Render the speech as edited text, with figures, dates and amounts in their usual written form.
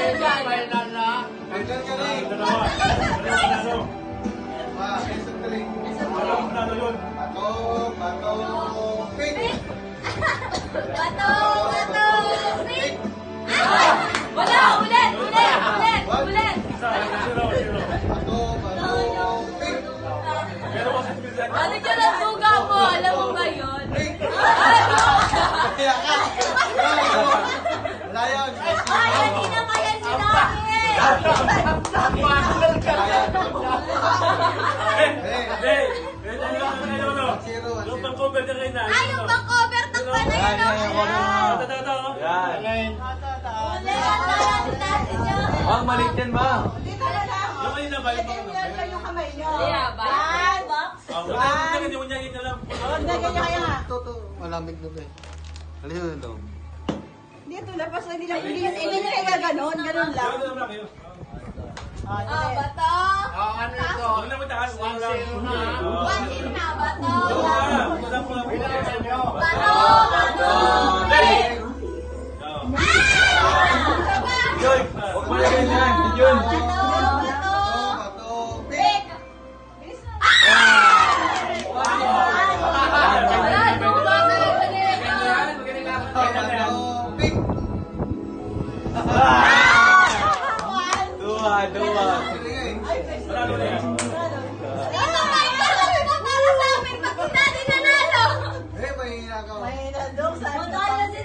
Final na. Final ka rin. Dalawa. Isang galing. Walang plano yun. Bato, pink. Bato, pink. Wala, ulit. Isa, zero. Bato, pink. Pero kasi pinsan. Ano dyan ang suga mo? Alam mo ba yun? Pink. Ano? Kaya ka. Wala yun. Ay, hindi na kaya sinabi. Hey, Zero. yung pang-cover ka kayo na. Ay, yung pang-cover, takpan na yun. Ang maliit yan ba? Yung kayo na ba? Yung kamay nyo. Kaya ba? Hindi mo niya yun alam. Kaya nga. Malamig na ba eh. Ano yun ito? Dito, lapas na nila. Hindi nila gaganon. Ganon lang. Bato. Ano ito? Huwag na mataas. 1-0 na. 1-0 na, bato. Bilisan nyo. Bato, pink. Joy! Huwag mo na ganyan! Yun! Bato, Bato, pink. pink. Wala, duga talaga nito. Bato, pink. Dua! Galing eh. Marami na yan. Dito, may kalami mo para sa amin pag si Daddy nanalo. Eh, may hinakaw. May nandong sa... Matalo si